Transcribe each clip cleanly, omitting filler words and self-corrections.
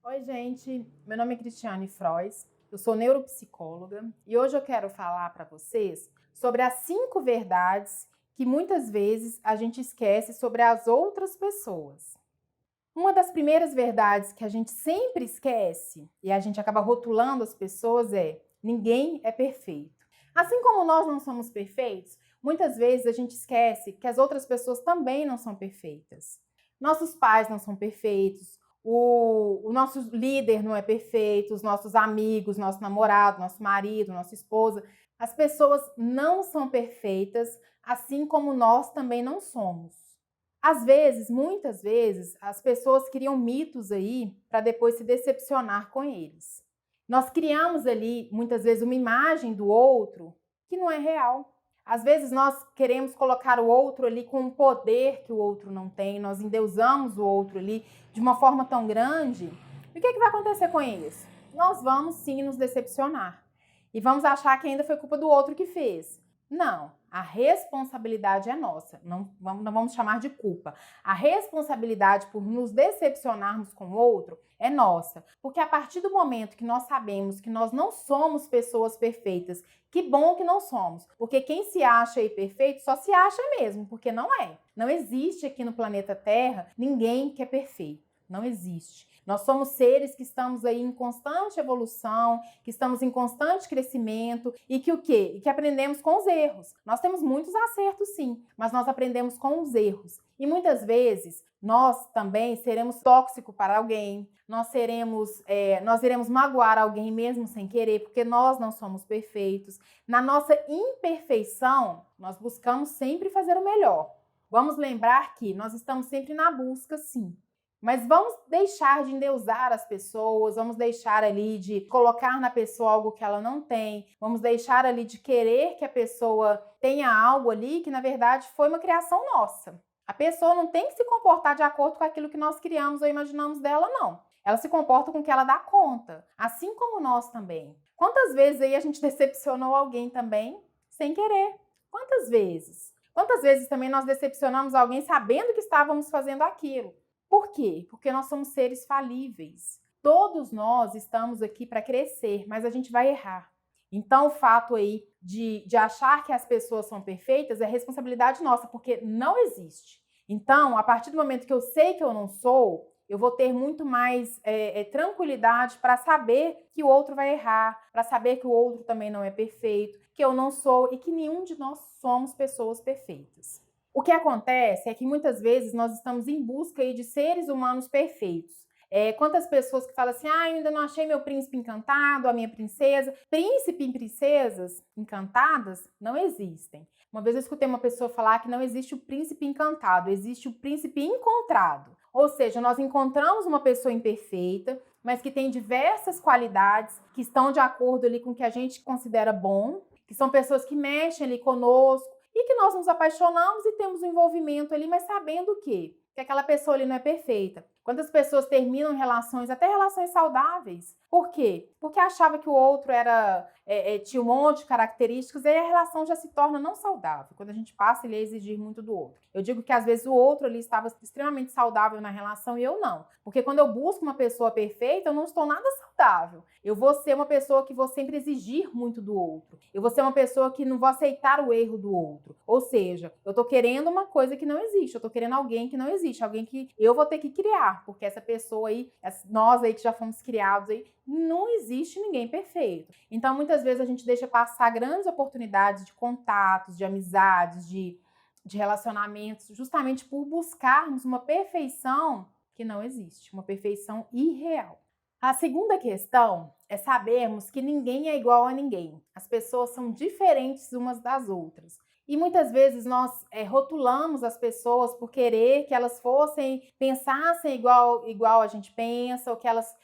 Oi, gente. Meu nome é Cristiane Frois, eu sou neuropsicóloga e hoje eu quero falar para vocês sobre as 5 verdades que muitas vezes a gente esquece sobre as outras pessoas. Uma das primeiras verdades que a gente sempre esquece e a gente acaba rotulando as pessoas é: ninguém é perfeito. Assim como nós não somos perfeitos, muitas vezes a gente esquece que as outras pessoas também não são perfeitas. Nossos pais não são perfeitos, o nosso líder não é perfeito, os nossos amigos, nosso namorado, nosso marido, nossa esposa. As pessoas não são perfeitas, assim como nós também não somos. Às vezes, muitas vezes, as pessoas criam mitos aí para depois se decepcionar com eles. Nós criamos ali, muitas vezes, uma imagem do outro que não é real. Às vezes nós queremos colocar o outro ali com um poder que o outro não tem, nós endeusamos o outro ali de uma forma tão grande. E o que vai acontecer com isso? Nós vamos sim nos decepcionar. E vamos achar que ainda foi culpa do outro que fez. Não, a responsabilidade é nossa, não vamos chamar de culpa. A responsabilidade por nos decepcionarmos com o outro é nossa, porque a partir do momento que nós sabemos que nós não somos pessoas perfeitas, que bom que não somos, porque quem se acha aí perfeito só se acha mesmo, porque não é. Não existe aqui no planeta Terra ninguém que é perfeito, não existe. Nós somos seres que estamos aí em constante evolução, que estamos em constante crescimento e que o quê? E que aprendemos com os erros. Nós temos muitos acertos sim, mas nós aprendemos com os erros. E muitas vezes nós também seremos tóxicos para alguém, nós iremos magoar alguém mesmo sem querer, porque nós não somos perfeitos. Na nossa imperfeição, nós buscamos sempre fazer o melhor. Vamos lembrar que nós estamos sempre na busca, sim. Mas vamos deixar de endeusar as pessoas, vamos deixar ali de colocar na pessoa algo que ela não tem, vamos deixar ali de querer que a pessoa tenha algo ali que na verdade foi uma criação nossa. A pessoa não tem que se comportar de acordo com aquilo que nós criamos ou imaginamos dela, não. Ela se comporta com o que ela dá conta, assim como nós também. Quantas vezes aí a gente decepcionou alguém também sem querer? Quantas vezes? Quantas vezes também nós decepcionamos alguém sabendo que estávamos fazendo aquilo? Por quê? Porque nós somos seres falíveis. Todos nós estamos aqui para crescer, mas a gente vai errar. Então, o fato aí de achar que as pessoas são perfeitas é responsabilidade nossa, porque não existe. Então, a partir do momento que eu sei que eu não sou, eu vou ter muito mais tranquilidade para saber que o outro vai errar, para saber que o outro também não é perfeito, que eu não sou e que nenhum de nós somos pessoas perfeitas. O que acontece é que muitas vezes nós estamos em busca aí de seres humanos perfeitos. Quantas pessoas que falam assim, eu ainda não achei meu príncipe encantado, a minha princesa. Príncipe e princesas encantadas não existem. Uma vez eu escutei uma pessoa falar que não existe o príncipe encantado, existe o príncipe encontrado. Ou seja, nós encontramos uma pessoa imperfeita, mas que tem diversas qualidades que estão de acordo ali com o que a gente considera bom, que são pessoas que mexem ali conosco, e que nós nos apaixonamos e temos um envolvimento ali, mas sabendo o quê? Que aquela pessoa ali não é perfeita. Quantas pessoas terminam relações, até relações saudáveis? Por quê? Porque achava que o outro tinha um monte de características e aí a relação já se torna não saudável, quando a gente passa ele a exigir muito do outro. Eu digo que às vezes o outro ali estava extremamente saudável na relação e eu não. Porque quando eu busco uma pessoa perfeita, eu não estou nada saudável. Eu vou ser uma pessoa que vou sempre exigir muito do outro. Eu vou ser uma pessoa que não vou aceitar o erro do outro. Ou seja, eu tô querendo uma coisa que não existe. Eu tô querendo alguém que não existe. Alguém que eu vou ter que criar. Porque essa pessoa aí, nós aí que já fomos criados aí, não existe ninguém perfeito. Então, muitas vezes a gente deixa passar grandes oportunidades de contatos, de amizades, de relacionamentos, justamente por buscarmos uma perfeição que não existe. Uma perfeição irreal. A segunda questão é sabermos que ninguém é igual a ninguém. As pessoas são diferentes umas das outras. E muitas vezes nós rotulamos as pessoas por querer que elas pensassem igual a gente pensa, ou que elas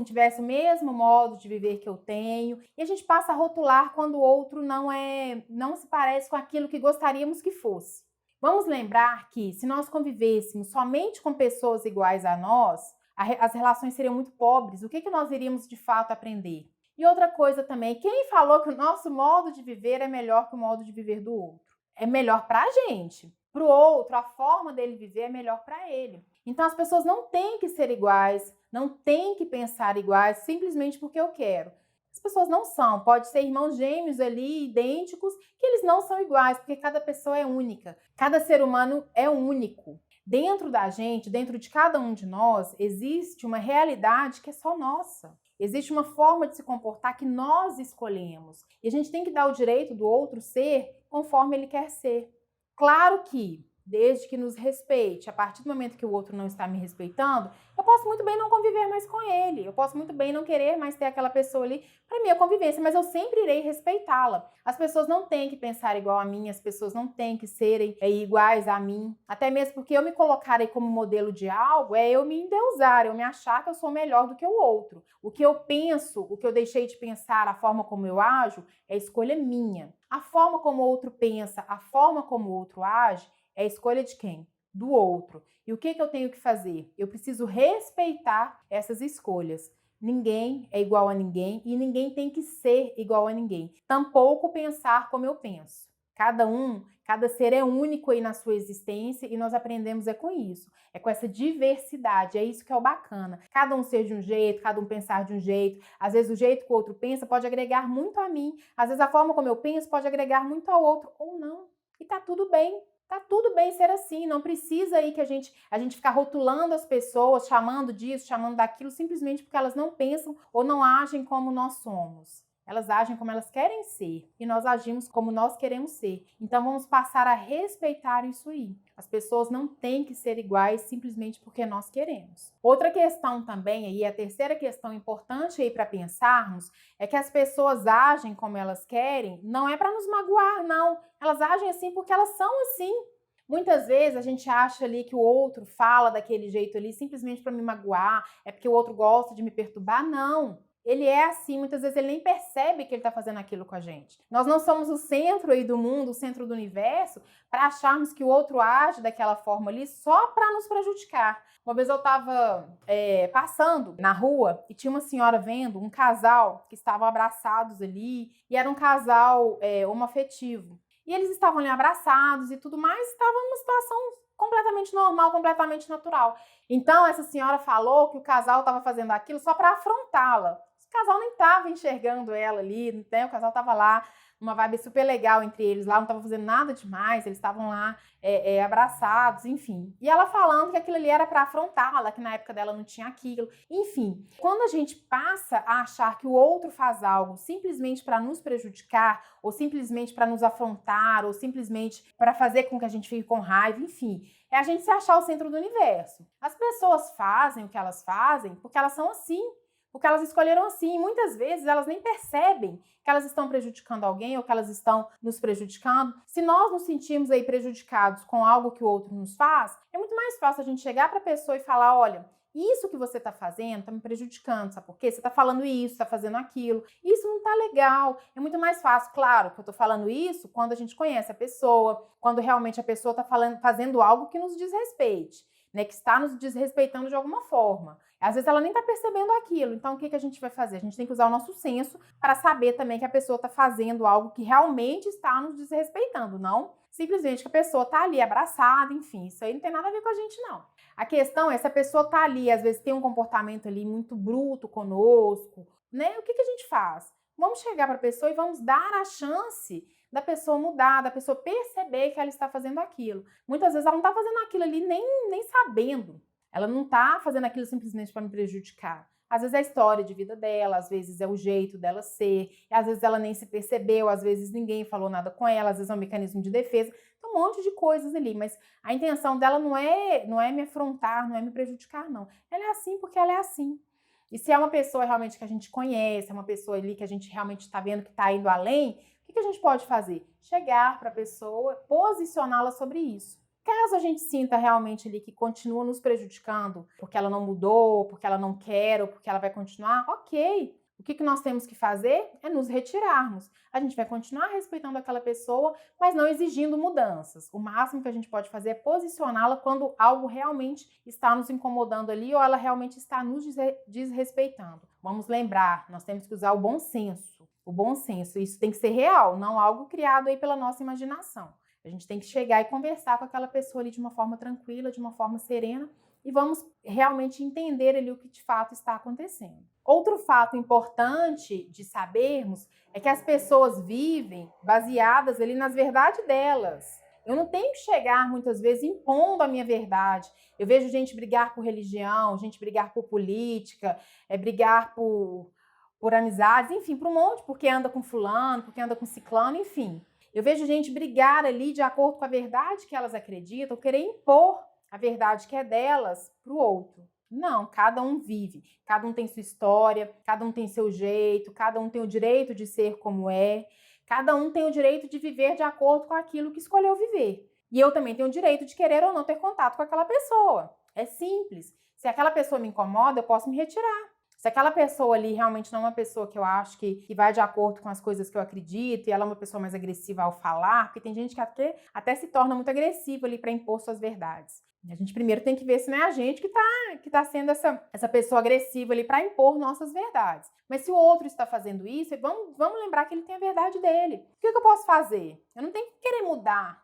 tivessem o mesmo modo de viver que eu tenho. E a gente passa a rotular quando o outro não se parece com aquilo que gostaríamos que fosse. Vamos lembrar que se nós convivêssemos somente com pessoas iguais a nós, as relações seriam muito pobres. O que nós iríamos de fato aprender? E outra coisa também, quem falou que o nosso modo de viver é melhor que o modo de viver do outro? é melhor para a gente. Para o outro, a forma dele viver é melhor para ele. Então as pessoas não têm que ser iguais, não têm que pensar iguais simplesmente porque eu quero. As pessoas não são, pode ser irmãos gêmeos ali, idênticos, que eles não são iguais, porque cada pessoa é única, cada ser humano é único. Dentro da gente, dentro de cada um de nós, existe uma realidade que é só nossa. Existe uma forma de se comportar que nós escolhemos. E a gente tem que dar o direito do outro ser conforme ele quer ser. Claro que, desde que nos respeite, a partir do momento que o outro não está me respeitando, eu posso muito bem não conviver mais com ele, eu posso muito bem não querer mais ter aquela pessoa ali para minha convivência, mas eu sempre irei respeitá-la. As pessoas não têm que pensar igual a mim, as pessoas não têm que serem iguais a mim, até mesmo porque eu me colocar aí como modelo de algo é eu me endeusar, eu me achar que eu sou melhor do que o outro. O que eu penso, o que eu deixei de pensar, a forma como eu ajo, é escolha minha. A forma como o outro pensa, a forma como o outro age, é a escolha de quem? Do outro. E o que eu tenho que fazer? Eu preciso respeitar essas escolhas. Ninguém é igual a ninguém e ninguém tem que ser igual a ninguém. Tampouco pensar como eu penso. Cada ser é único aí na sua existência e nós aprendemos com isso. É com essa diversidade, é isso que é o bacana. Cada um ser de um jeito, cada um pensar de um jeito. Às vezes o jeito que o outro pensa pode agregar muito a mim. Às vezes a forma como eu penso pode agregar muito ao outro ou não. E tá tudo bem. Tá tudo bem ser assim, não precisa aí que a gente ficar rotulando as pessoas, chamando disso, chamando daquilo, simplesmente porque elas não pensam ou não agem como nós somos. Elas agem como elas querem ser e nós agimos como nós queremos ser. Então vamos passar a respeitar isso aí. As pessoas não têm que ser iguais simplesmente porque nós queremos. Outra questão também aí, a terceira questão importante aí para pensarmos, é que as pessoas agem como elas querem, não é para nos magoar, não. Elas agem assim porque elas são assim. Muitas vezes a gente acha ali que o outro fala daquele jeito ali simplesmente para me magoar, é porque o outro gosta de me perturbar. Não. Ele é assim, muitas vezes ele nem percebe que ele está fazendo aquilo com a gente. Nós não somos o centro aí do mundo, o centro do universo, para acharmos que o outro age daquela forma ali só para nos prejudicar. Uma vez eu estava passando na rua e tinha uma senhora vendo um casal que estavam abraçados ali, e era um casal homoafetivo. E eles estavam ali abraçados e tudo mais, estavam numa situação completamente normal, completamente natural. Então, essa senhora falou que o casal estava fazendo aquilo só para afrontá-la. O casal nem estava enxergando ela ali, né? O casal estava lá, uma vibe super legal entre eles lá, não estava fazendo nada demais, eles estavam lá abraçados, enfim. E ela falando que aquilo ali era para afrontá-la, que na época dela não tinha aquilo. Enfim, quando a gente passa a achar que o outro faz algo simplesmente para nos prejudicar, ou simplesmente para nos afrontar, ou simplesmente para fazer com que a gente fique com raiva, enfim, é a gente se achar o centro do universo. As pessoas fazem o que elas fazem porque elas são assim, porque elas escolheram assim. E muitas vezes elas nem percebem que elas estão prejudicando alguém ou que elas estão nos prejudicando. Se nós nos sentimos aí prejudicados com algo que o outro nos faz, é muito mais fácil a gente chegar para a pessoa e falar, olha, isso que você está fazendo está me prejudicando, sabe por quê? Você está falando isso, está fazendo aquilo. Isso não está legal. É muito mais fácil, claro, que eu estou falando isso quando a gente conhece a pessoa, quando realmente a pessoa está fazendo algo que nos desrespeite, né? Que está nos desrespeitando de alguma forma. Às vezes ela nem está percebendo aquilo. Então o que a gente vai fazer? A gente tem que usar o nosso senso para saber também que a pessoa está fazendo algo que realmente está nos desrespeitando, não simplesmente que a pessoa está ali abraçada, enfim, isso aí não tem nada a ver com a gente, não. A questão é se a pessoa está ali, às vezes tem um comportamento ali muito bruto conosco, né? O que a gente faz? Vamos chegar para a pessoa e vamos dar a chance da pessoa mudar, da pessoa perceber que ela está fazendo aquilo. Muitas vezes ela não está fazendo aquilo ali nem sabendo. Ela não está fazendo aquilo simplesmente para me prejudicar. Às vezes é a história de vida dela, às vezes é o jeito dela ser, às vezes ela nem se percebeu, às vezes ninguém falou nada com ela, às vezes é um mecanismo de defesa. Tem um monte de coisas ali, mas a intenção dela não é me afrontar, não é me prejudicar, não. Ela é assim porque ela é assim. E se é uma pessoa realmente que a gente conhece, é uma pessoa ali que a gente realmente está vendo que está indo além, o que a gente pode fazer? Chegar para a pessoa, posicioná-la sobre isso. Caso a gente sinta realmente ali que continua nos prejudicando, porque ela não mudou, porque ela não quer ou porque ela vai continuar, ok. O que nós temos que fazer é nos retirarmos. A gente vai continuar respeitando aquela pessoa, mas não exigindo mudanças. O máximo que a gente pode fazer é posicioná-la quando algo realmente está nos incomodando ali ou ela realmente está nos desrespeitando. Vamos lembrar, nós temos que usar o bom senso. o bom senso. Isso tem que ser real, não algo criado aí pela nossa imaginação. A gente tem que chegar e conversar com aquela pessoa ali de uma forma tranquila, de uma forma serena, e vamos realmente entender ali o que de fato está acontecendo. Outro fato importante de sabermos é que as pessoas vivem baseadas ali nas verdades delas. Eu não tenho que chegar muitas vezes impondo a minha verdade. Eu vejo gente brigar por religião, gente brigar por política, brigar por amizades, enfim, por um monte, porque anda com fulano, porque anda com ciclano, enfim. Eu vejo gente brigar ali de acordo com a verdade que elas acreditam, querer impor a verdade que é delas para o outro. Não, cada um vive, cada um tem sua história, cada um tem seu jeito, cada um tem o direito de ser como é, cada um tem o direito de viver de acordo com aquilo que escolheu viver. E eu também tenho o direito de querer ou não ter contato com aquela pessoa. É simples. Se aquela pessoa me incomoda, eu posso me retirar. Se aquela pessoa ali realmente não é uma pessoa que eu acho que vai de acordo com as coisas que eu acredito, e ela é uma pessoa mais agressiva ao falar, porque tem gente que até se torna muito agressiva ali para impor suas verdades. A gente primeiro tem que ver se não é a gente que tá sendo essa pessoa agressiva ali para impor nossas verdades. Mas se o outro está fazendo isso, vamos lembrar que ele tem a verdade dele. O que eu posso fazer? Eu não tenho que querer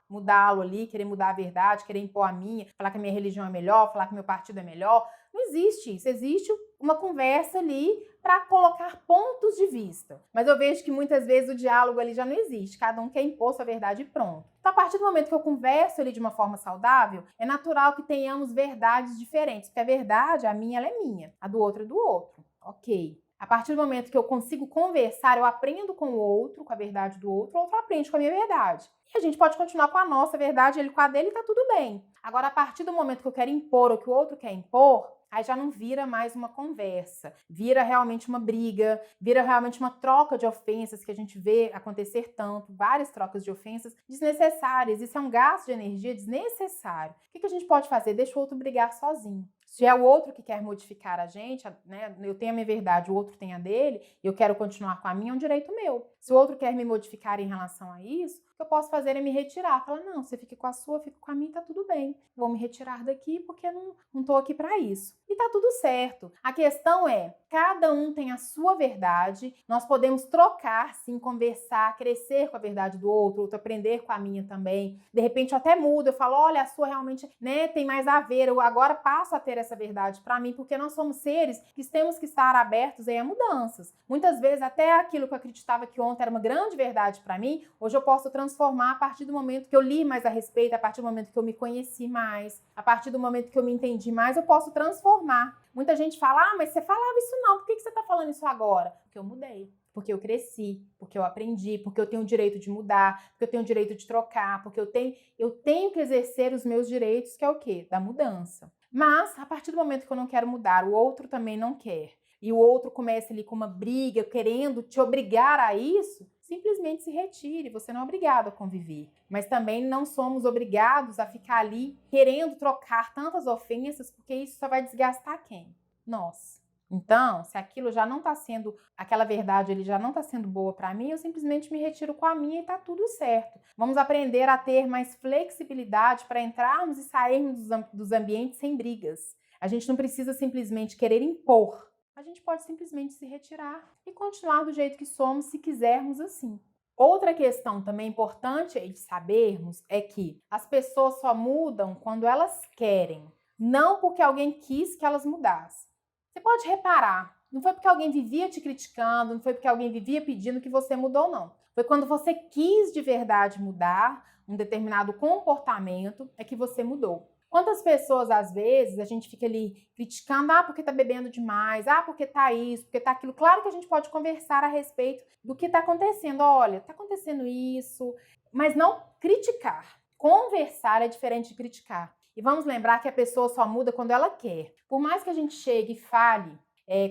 mudá-lo ali, querer mudar a verdade, querer impor a minha, falar que a minha religião é melhor, falar que meu partido é melhor. Não existe isso. Existe uma conversa ali para colocar pontos de vista. Mas eu vejo que muitas vezes o diálogo ali já não existe. Cada um quer impor sua verdade e pronto. Então, a partir do momento que eu converso ali de uma forma saudável, é natural que tenhamos verdades diferentes. Porque a verdade, a minha, ela é minha. A do outro é do outro. Ok. A partir do momento que eu consigo conversar, eu aprendo com o outro, com a verdade do outro, o outro aprende com a minha verdade. E a gente pode continuar com a nossa verdade, ele com a dele, e tá tudo bem. Agora, a partir do momento que eu quero impor ou que o outro quer impor, aí já não vira mais uma conversa, vira realmente uma briga, vira realmente uma troca de ofensas que a gente vê acontecer tanto, várias trocas de ofensas desnecessárias. Isso é um gasto de energia desnecessário. O que a gente pode fazer? Deixa o outro brigar sozinho. Se é o outro que quer modificar a gente, né, eu tenho a minha verdade, o outro tem a dele, e eu quero continuar com a minha, é um direito meu. Se o outro quer me modificar em relação a isso, o que eu posso fazer é me retirar. Falar, não, você fica com a sua, fica com a minha, tá tudo bem. Vou me retirar daqui porque não tô aqui para isso. E tá tudo certo. A questão é, cada um tem a sua verdade, nós podemos trocar, sim, conversar, crescer com a verdade do outro aprender com a minha também. De repente eu até mudo, eu falo, olha, a sua realmente, né, tem mais a ver, eu agora passo a ter essa verdade para mim, porque nós somos seres que temos que estar abertos aí a mudanças. Muitas vezes até aquilo que eu acreditava que ontem era uma grande verdade para mim, hoje eu posso transformar a partir do momento que eu li mais a respeito, a partir do momento que eu me conheci mais, a partir do momento que eu me entendi mais, eu posso transformar. Muita gente fala, mas você falava isso não, por que você está falando isso agora? Porque eu mudei. Porque eu cresci, porque eu aprendi, porque eu tenho o direito de mudar, porque eu tenho o direito de trocar, porque eu tenho que exercer os meus direitos, que é o quê? Da mudança. Mas, a partir do momento que eu não quero mudar, o outro também não quer, e o outro começa ali com uma briga, querendo te obrigar a isso, simplesmente se retire, você não é obrigado a conviver. Mas também não somos obrigados a ficar ali querendo trocar tantas ofensas, porque isso só vai desgastar quem? Nós. Então, se aquilo já não está sendo, aquela verdade ele já não está sendo boa para mim, eu simplesmente me retiro com a minha e está tudo certo. Vamos aprender a ter mais flexibilidade para entrarmos e sairmos dos ambientes sem brigas. A gente não precisa simplesmente querer impor. A gente pode simplesmente se retirar e continuar do jeito que somos, se quisermos assim. Outra questão também importante de sabermos é que as pessoas só mudam quando elas querem, não porque alguém quis que elas mudassem. Você pode reparar, não foi porque alguém vivia te criticando, não foi porque alguém vivia pedindo que você mudou, não. Foi quando você quis de verdade mudar um determinado comportamento, é que você mudou. Quantas pessoas, às vezes, a gente fica ali criticando, porque tá bebendo demais, porque tá isso, porque tá aquilo. Claro que a gente pode conversar a respeito do que tá acontecendo. Olha, tá acontecendo isso, mas não criticar. Conversar é diferente de criticar. E vamos lembrar que a pessoa só muda quando ela quer. Por mais que a gente chegue e fale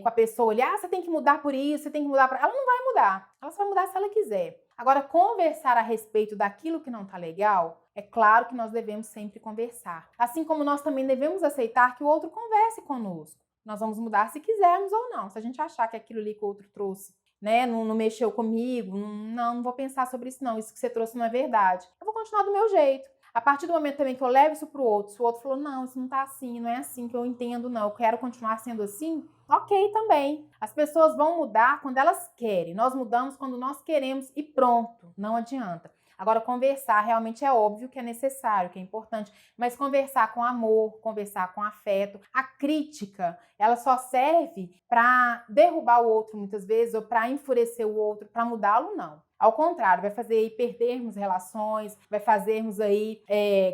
com a pessoa ali, você tem que mudar por isso, você tem que mudar por... Ela não vai mudar. Ela só vai mudar se ela quiser. Agora, conversar a respeito daquilo que não tá legal, é claro que nós devemos sempre conversar. Assim como nós também devemos aceitar que o outro converse conosco. Nós vamos mudar se quisermos ou não. Se a gente achar que aquilo ali que o outro trouxe, né, não mexeu comigo, não vou pensar sobre isso não, isso que você trouxe não é verdade. Eu vou continuar do meu jeito. A partir do momento também que eu levo isso pro outro, se o outro falou, não, isso não tá assim, não é assim que eu entendo, não, eu quero continuar sendo assim, ok também. As pessoas vão mudar quando elas querem. Nós mudamos quando nós queremos e pronto, não adianta. Agora, conversar realmente é óbvio que é necessário, que é importante, mas conversar com amor, conversar com afeto. A crítica, ela só serve para derrubar o outro muitas vezes ou para enfurecer o outro, para mudá-lo, não. Ao contrário, vai fazer aí perdermos relações, vai fazermos aí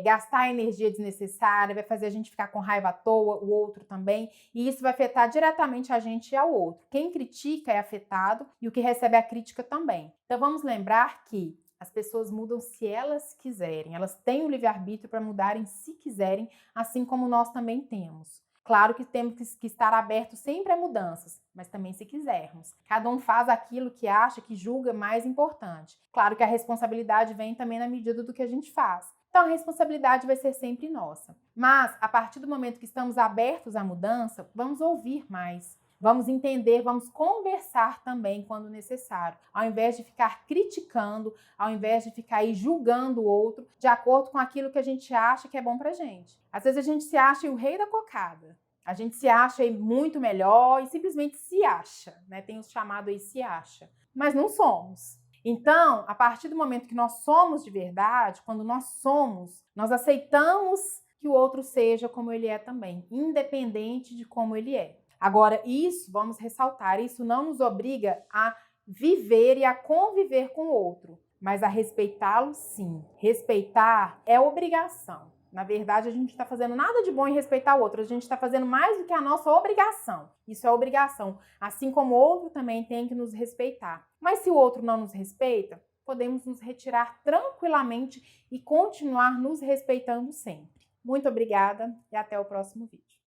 gastar energia desnecessária, vai fazer a gente ficar com raiva à toa, o outro também, e isso vai afetar diretamente a gente e ao outro. Quem critica é afetado e o que recebe a crítica também. Então vamos lembrar que as pessoas mudam se elas quiserem, elas têm o livre-arbítrio para mudarem se quiserem, assim como nós também temos. Claro que temos que estar abertos sempre a mudanças, mas também se quisermos. Cada um faz aquilo que acha, que julga mais importante. Claro que a responsabilidade vem também na medida do que a gente faz. Então a responsabilidade vai ser sempre nossa. Mas a partir do momento que estamos abertos à mudança, vamos ouvir mais. Vamos entender, vamos conversar também quando necessário, ao invés de ficar criticando, ao invés de ficar aí julgando o outro de acordo com aquilo que a gente acha que é bom pra gente. Às vezes a gente se acha o rei da cocada, a gente se acha aí muito melhor e simplesmente se acha, né? Tem os chamados aí se acha, mas não somos. Então, a partir do momento que nós somos de verdade, quando nós somos, nós aceitamos que o outro seja como ele é também, independente de como ele é. Agora, isso, vamos ressaltar, isso não nos obriga a viver e a conviver com o outro, mas a respeitá-lo sim. Respeitar é obrigação. Na verdade, a gente não está fazendo nada de bom em respeitar o outro, a gente está fazendo mais do que a nossa obrigação. Isso é obrigação, assim como o outro também tem que nos respeitar. Mas se o outro não nos respeita, podemos nos retirar tranquilamente e continuar nos respeitando sempre. Muito obrigada e até o próximo vídeo.